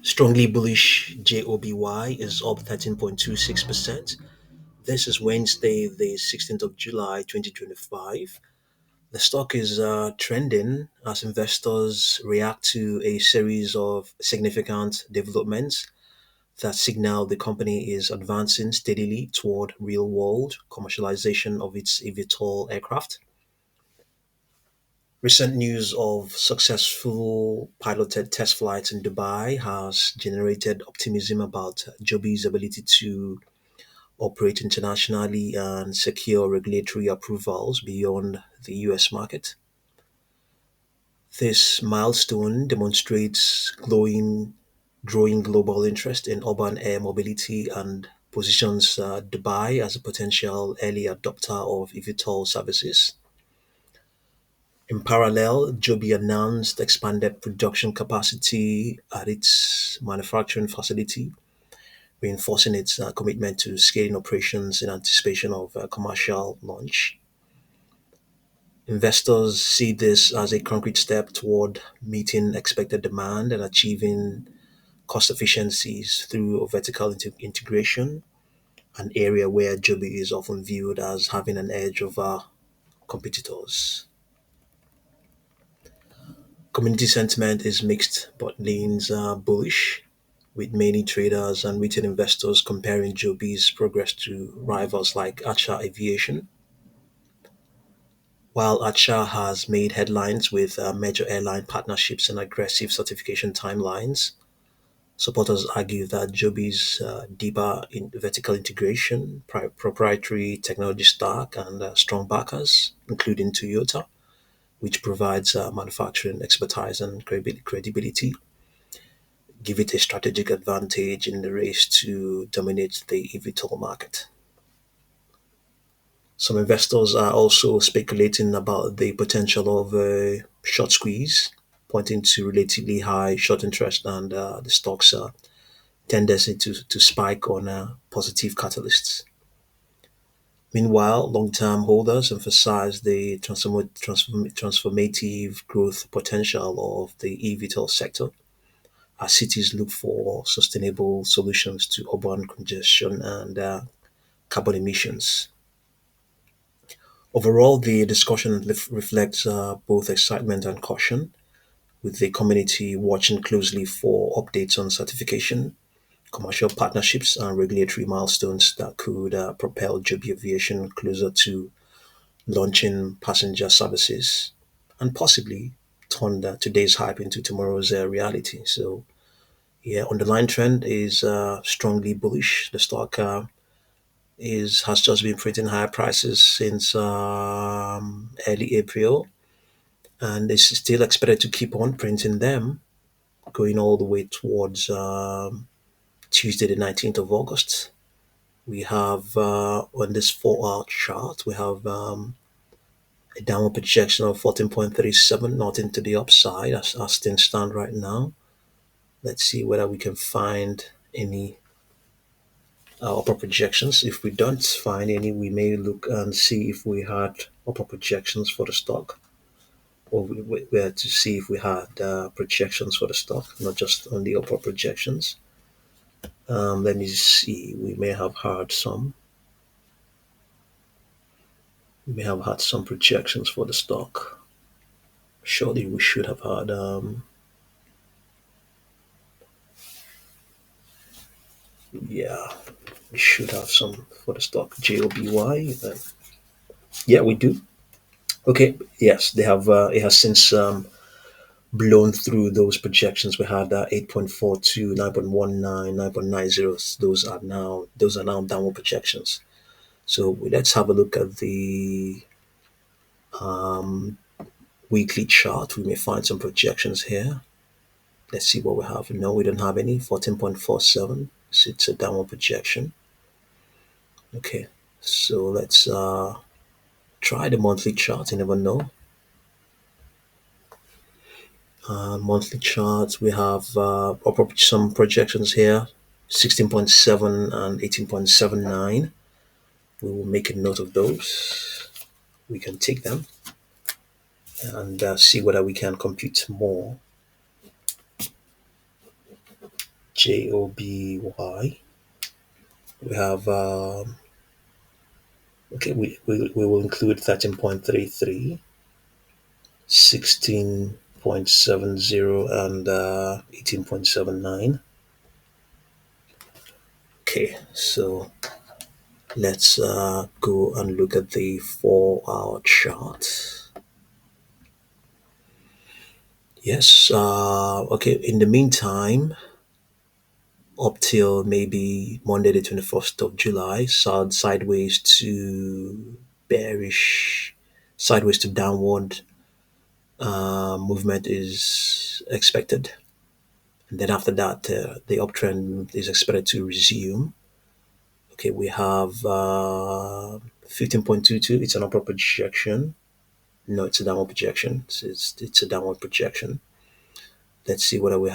Strongly bullish JOBY is up 13.26%. This is Wednesday, the 16th of July 2025. The stock is trending as investors react to a series of significant developments that signal the company is advancing steadily toward real world commercialization of its eVTOL aircraft. Recent news of successful piloted test flights in Dubai has generated optimism about Joby's ability to operate internationally and secure regulatory approvals beyond the US market. This milestone demonstrates growing global interest in urban air mobility and positions Dubai as a potential early adopter of eVTOL services. In parallel, Joby announced expanded production capacity at its manufacturing facility, reinforcing its commitment to scaling operations in anticipation of commercial launch. Investors see this as a concrete step toward meeting expected demand and achieving cost efficiencies through vertical integration, an area where Joby is often viewed as having an edge over competitors. Community sentiment is mixed but leans bullish, with many traders and retail investors comparing Joby's progress to rivals like Acha Aviation. While Acha has made headlines with major airline partnerships and aggressive certification timelines, supporters argue that Joby's deeper vertical integration, proprietary technology stack, and strong backers, including Toyota, which provides manufacturing expertise and credibility, give it a strategic advantage in the race to dominate the eVTOL market. Some investors are also speculating about the potential of a short squeeze, pointing to relatively high short interest and the stock's tendency to spike on positive catalysts. Meanwhile, long term holders emphasize the transformative growth potential of the eVTOL sector as cities look for sustainable solutions to urban congestion and carbon emissions. Overall, the discussion reflects both excitement and caution, with the community watching closely for updates on certification, commercial partnerships, and regulatory milestones that could propel Joby Aviation closer to launching passenger services and possibly turn today's hype into tomorrow's reality. So, yeah, underlying trend is strongly bullish. The stock is has just been printing higher prices since early April, and is still expected to keep on printing them going all the way towards Tuesday, the 19th of August. We have on this 4 hour chart, we have a downward projection of 14.37, not into the upside as things stand right now. Let's see whether we can find any upper projections. If we don't find any, we may look and see if we had upper projections for the stock, or we had to see if we had projections for the stock, not just only upper projections. Let me see. We may have had some projections for the stock. Surely we should have had. Yeah, we should have some for the stock. JOBY. Yeah, we do. Okay. Yes, they have. It has since blown through those projections. We had 8.42, 9.19, 9.90. Those are now downward projections. So let's have a look at the um, weekly chart. We may find some projections here. Let's see what we have. No, we don't have any. 14.47. So it's a downward projection. Okay. So let's try the monthly chart. You never know. Monthly charts, we have some projections here, 16.7 and 18.79. We will make a note of those. We can take them and see whether we can compute more. JOBY. We have, okay, we will include 13.33, 16.70, and 18.79. Okay, so let's go and look at the 4 hour chart. Yes, okay, in the meantime, up till maybe Monday, the 21st of July, sideways to bearish, sideways to downward movement is expected. And then after that, the uptrend is expected to resume. Okay, we have 15.22. It's an upward projection. No, it's a downward projection. It's a downward projection. Let's see whether we've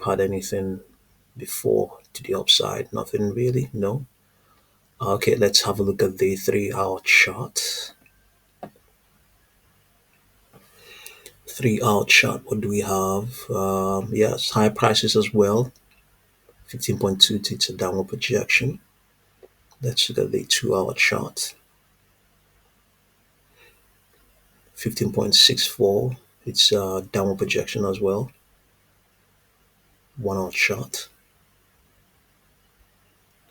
had anything before to the upside. Nothing really. No. Okay, let's have a look at the 3 hour chart. 3 hour chart. What do we have? Yes, high prices as well. 15.22. It's a downward projection. Let's look at the 2 hour chart. 15.64. It's a downward projection as well. 1 hour chart.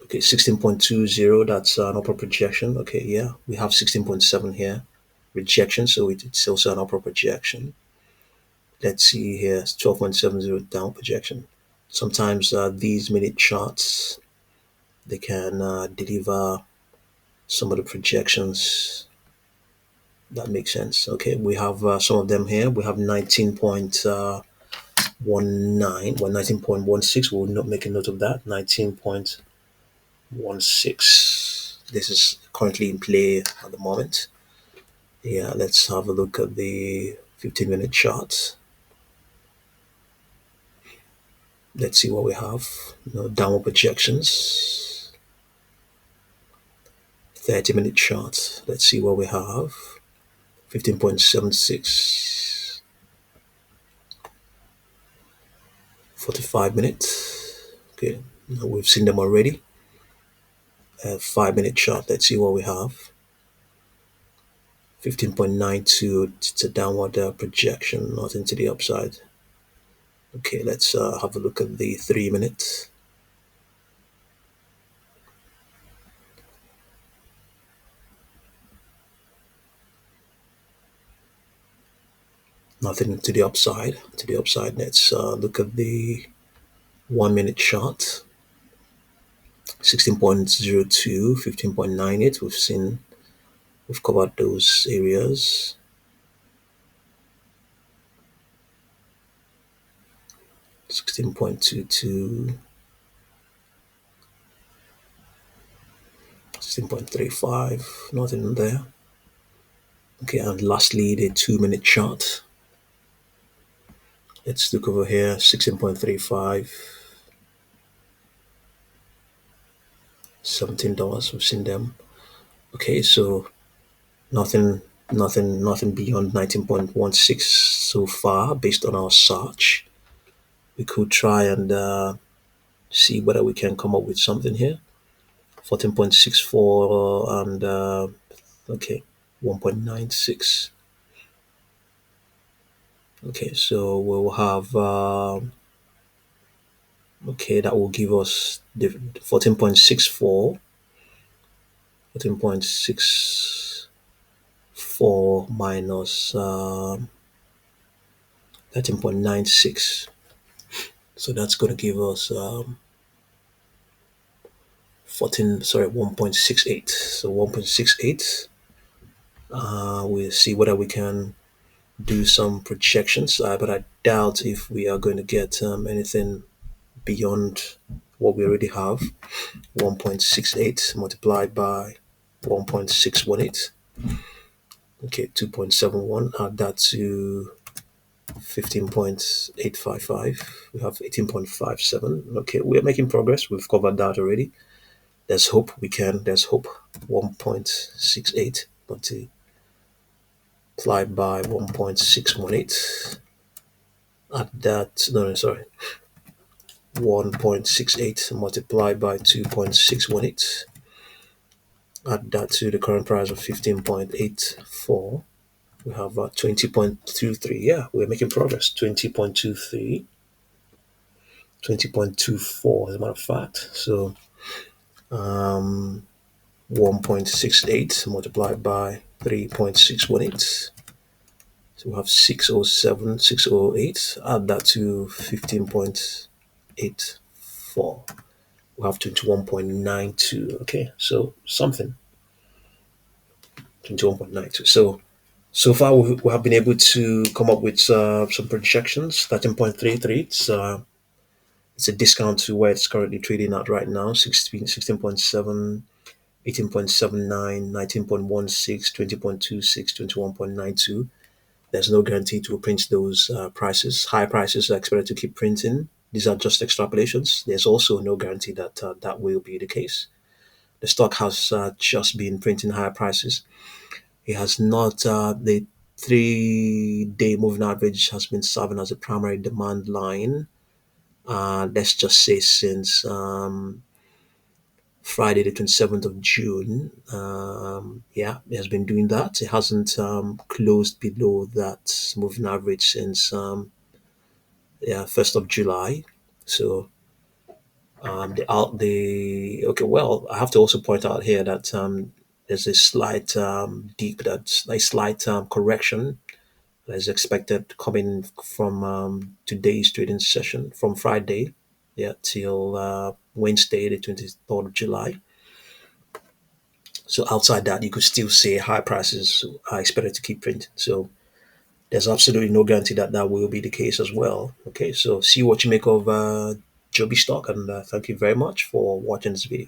Okay, 16.20. That's an upper projection. Okay, yeah, we have 16.7 here. Rejection, so it's also an upper projection. Let's see here, 12.70 down projection. Sometimes these minute charts, they can deliver some of the projections that make sense. Okay, we have some of them here. We have 19.19, well, 19.16. We'll not make a note of that. 19.16. This is currently in play at the moment. Yeah, let's have a look at the 15-minute chart. Let's see what we have. Downward projections. 30-minute chart. Let's see what we have. 15.76. 45 minutes. Okay, we've seen them already. 5-minute chart. Let's see what we have. 15.92. It's a downward projection, not into the upside. Okay, let's have a look at the 3 minutes. Nothing to the upside. To the upside, let's look at the 1 minute chart. 16.02, 15.98. We've covered those areas. 16.22, 16.35, nothing there. Okay, and lastly, the 2 minute chart. Let's look over here, 16.35, $17. We've seen them. Okay, so nothing beyond 19.16 so far based on our search. We could try and see whether we can come up with something here. 14.64 and okay, 1.96. Okay, so we'll have okay, that will give us the 14.64, 14.64 minus 13.96. So that's going to give us 1.68. So 1.68. We'll see whether we can do some projections, but I doubt if we are going to get anything beyond what we already have. 1.68 multiplied by 1.618. Okay, 2.71. Add that to 15.855. We have 18.57. Okay, we are making progress. We've covered that already. There's hope we can. There's hope. 1.68 multiplied by 1.618. Add that. No, sorry. 1.68 multiplied by 2.618. Add that to the current price of 15.84. We have 20.23. Yeah, we're making progress. 20.23, 20.24, as a matter of fact. So um, 1.68 multiplied by 3.618. So we have 607, 608. Add that to 15.84. We have 21.92. Okay, so something. 21.92. So far we have been able to come up with some projections. 13.33. It's a discount to where it's currently trading at right now. 16.7, 18.79, 19.16, 20.26, 21.92. There's no guarantee to print those prices. High prices are expected to keep printing. These are just extrapolations. There's also no guarantee that that will be the case. The stock has just been printing higher prices. It has not, the 3 day moving average has been serving as a primary demand line. Let's just say since Friday, the 27th of June. Yeah, it has been doing that. It hasn't closed below that moving average since yeah, 1st of July. So the okay, well, I have to also point out here that there's a slight deep, that's a slight correction that is expected coming from today's trading session from Friday, yeah, till Wednesday, the 23rd of July. So outside that, you could still say high prices are expected to keep printing. So there's absolutely no guarantee that that will be the case as well. Okay, so see what you make of Joby stock, and thank you very much for watching this video.